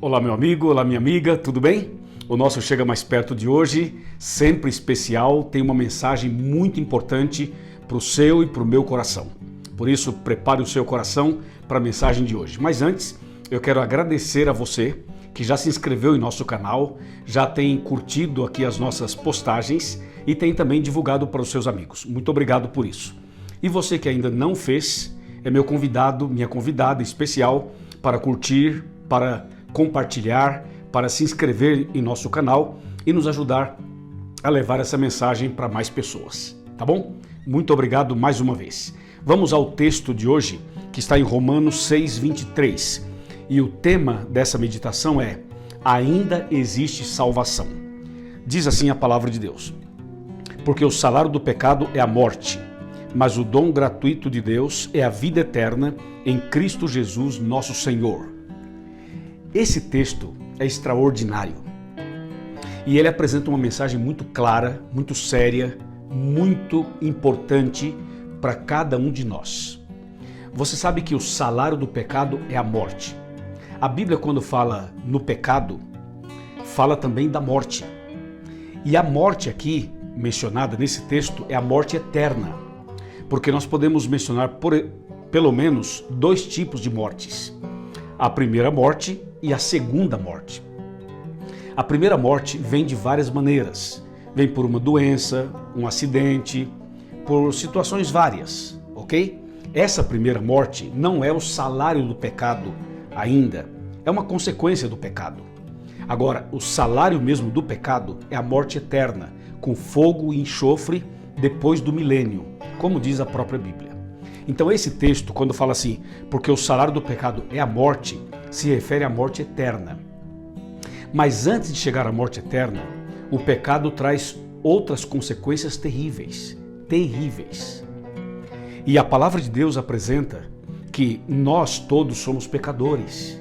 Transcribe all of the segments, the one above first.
Olá meu amigo, olá minha amiga, tudo bem? O nosso Chega Mais Perto de hoje, sempre especial, tem uma mensagem muito importante para o seu e para o meu coração. Por isso, prepare o seu coração para a mensagem de hoje. Mas antes, eu quero agradecer a você que já se inscreveu em nosso canal, já tem curtido aqui as nossas postagens e tem também divulgado para os seus amigos. Muito obrigado por isso. E você que ainda não fez, é meu convidado, minha convidada especial para curtir, para compartilhar, para se inscrever em nosso canal e nos ajudar a levar essa mensagem para mais pessoas, tá bom? Muito obrigado mais uma vez. Vamos ao texto de hoje, que está em Romanos 6:23. E o tema dessa meditação é: ainda existe salvação. Diz assim a palavra de Deus: porque o salário do pecado é a morte, mas o dom gratuito de Deus é a vida eterna em Cristo Jesus, nosso Senhor. Esse texto é extraordinário e ele apresenta uma mensagem muito clara, muito séria, muito importante para cada um de nós. Você sabe que o salário do pecado é a morte. A Bíblia, quando fala no pecado, fala também da morte. E a morte aqui, mencionada nesse texto, é a morte eterna. Porque nós podemos mencionar pelo menos dois tipos de mortes. A primeira morte e a segunda morte. A primeira morte vem de várias maneiras. Vem por uma doença, um acidente, por situações várias, ok? Essa primeira morte não é o salário do pecado ainda, é uma consequência do pecado. Agora, o salário mesmo do pecado é a morte eterna, com fogo e enxofre depois do milênio, como diz a própria Bíblia. Então esse texto, quando fala assim, porque o salário do pecado é a morte, se refere à morte eterna. Mas antes de chegar à morte eterna, o pecado traz outras consequências terríveis. E a palavra de Deus apresenta que nós todos somos pecadores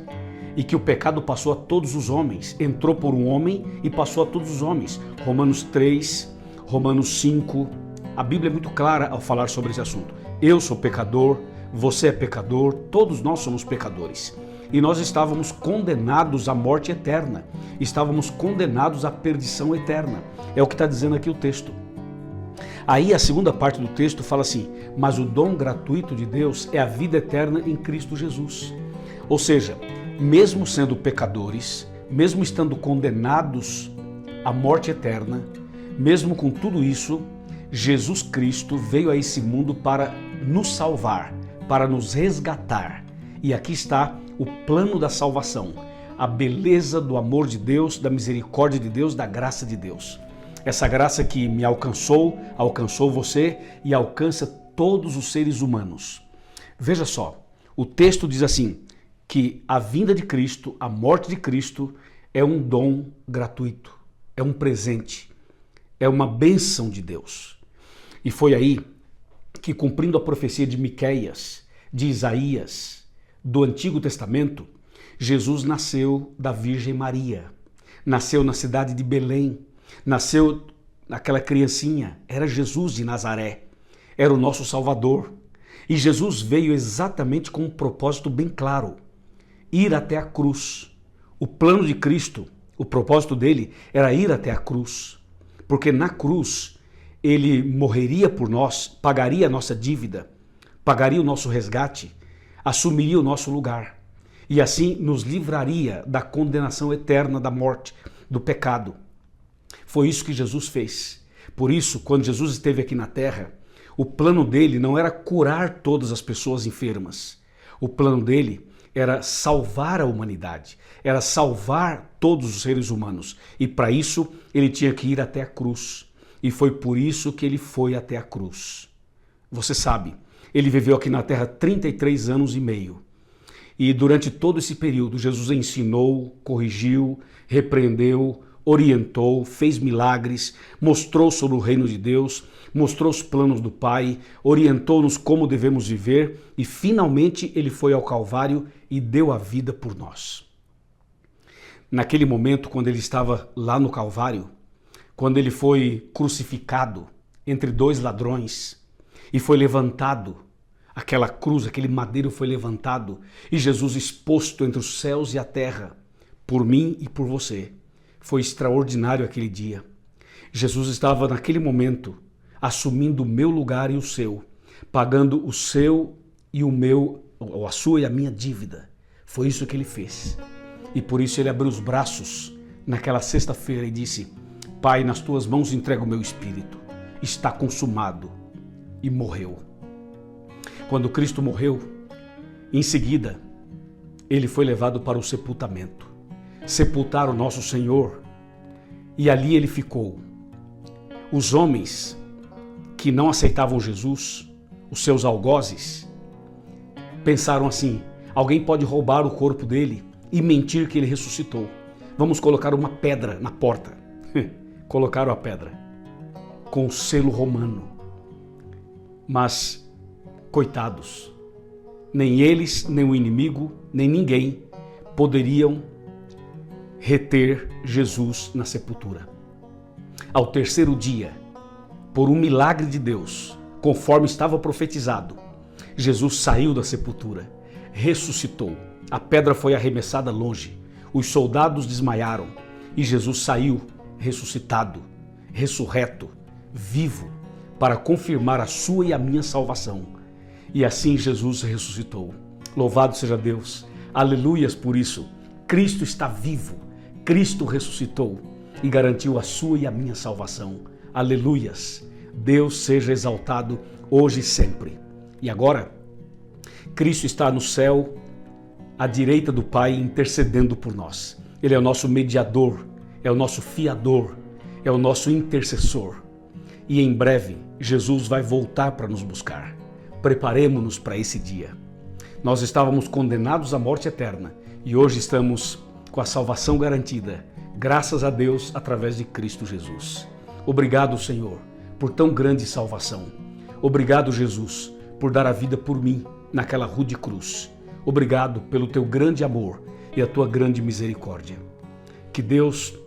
e que o pecado passou a todos os homens, entrou por um homem e passou a todos os homens. Romanos 3, Romanos 5, a Bíblia é muito clara ao falar sobre esse assunto. Eu sou pecador, você é pecador, todos nós somos pecadores. E nós estávamos condenados à morte eterna, estávamos condenados à perdição eterna. É o que está dizendo aqui o texto. Aí a segunda parte do texto fala assim: mas o dom gratuito de Deus é a vida eterna em Cristo Jesus. Ou seja, mesmo sendo pecadores, mesmo estando condenados à morte eterna, mesmo com tudo isso, Jesus Cristo veio a esse mundo para nos salvar, para nos resgatar. E aqui está o plano da salvação, a beleza do amor de Deus, da misericórdia de Deus, da graça de Deus. Essa graça que me alcançou, alcançou você e alcança todos os seres humanos. Veja só, o texto diz assim, que a vinda de Cristo, a morte de Cristo, é um dom gratuito, é um presente, é uma bênção de Deus. E foi aí que, cumprindo a profecia de Miqueias, de Isaías, do Antigo Testamento, Jesus nasceu da Virgem Maria, nasceu na cidade de Belém, nasceu aquela criancinha, era Jesus de Nazaré, era o nosso Salvador. E Jesus veio exatamente com um propósito bem claro, ir até a cruz. O plano de Cristo, o propósito dele era ir até a cruz, porque na cruz ele morreria por nós, pagaria a nossa dívida, pagaria o nosso resgate, assumiria o nosso lugar e assim nos livraria da condenação eterna da morte, do pecado. Foi isso que Jesus fez. Por isso, quando Jesus esteve aqui na terra, o plano dele não era curar todas as pessoas enfermas. O plano dele era salvar a humanidade, era salvar todos os seres humanos. E para isso, ele tinha que ir até a cruz. E foi por isso que ele foi até a cruz. Você sabe, ele viveu aqui na terra 33 anos e meio. E durante todo esse período, Jesus ensinou, corrigiu, repreendeu, orientou, fez milagres, mostrou sobre o reino de Deus, mostrou os planos do Pai, orientou-nos como devemos viver e finalmente ele foi ao Calvário e deu a vida por nós. Naquele momento, quando ele estava lá no Calvário, quando ele foi crucificado entre dois ladrões e foi levantado, aquela cruz, aquele madeiro foi levantado e Jesus exposto entre os céus e a terra, por mim e por você. Foi extraordinário aquele dia. Jesus estava naquele momento assumindo o meu lugar e o seu, pagando o seu e o meu, ou a sua e a minha dívida. Foi isso que ele fez. E por isso ele abriu os braços naquela sexta-feira e disse: Pai, nas tuas mãos entrego o meu espírito. Está consumado. E morreu. Quando Cristo morreu, em seguida, ele foi levado para o sepultamento. Sepultaram o nosso Senhor e ali ele ficou. Os homens que não aceitavam Jesus, os seus algozes, pensaram assim: alguém pode roubar o corpo dele e mentir que ele ressuscitou. Vamos colocar uma pedra na porta. Colocaram a pedra com o selo romano. Mas, coitados, nem eles, nem o inimigo, nem ninguém poderiam reter Jesus na sepultura. Ao terceiro dia, por um milagre de Deus, conforme estava profetizado, Jesus saiu da sepultura, ressuscitou. A pedra foi arremessada longe, os soldados desmaiaram e Jesus saiu ressuscitado, ressurreto, vivo, para confirmar a sua e a minha salvação. E assim Jesus ressuscitou. Louvado seja Deus. Aleluias por isso. Cristo está vivo. Cristo ressuscitou e garantiu a sua e a minha salvação. Aleluias. Deus seja exaltado hoje e sempre. E agora, Cristo está no céu, à direita do Pai, intercedendo por nós. Ele é o nosso mediador, é o nosso fiador, é o nosso intercessor. E em breve, Jesus vai voltar para nos buscar. Preparemo-nos para esse dia. Nós estávamos condenados à morte eterna e hoje estamos com a salvação garantida, graças a Deus, através de Cristo Jesus. Obrigado, Senhor, por tão grande salvação. Obrigado, Jesus, por dar a vida por mim naquela rude cruz. Obrigado pelo teu grande amor e a tua grande misericórdia. Que Deus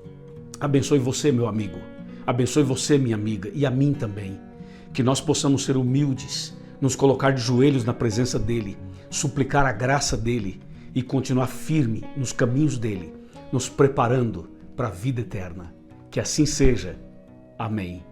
abençoe você, meu amigo. Abençoe você, minha amiga, e a mim também. Que nós possamos ser humildes, nos colocar de joelhos na presença dEle, suplicar a graça dEle e continuar firme nos caminhos dEle, nos preparando para a vida eterna. Que assim seja. Amém.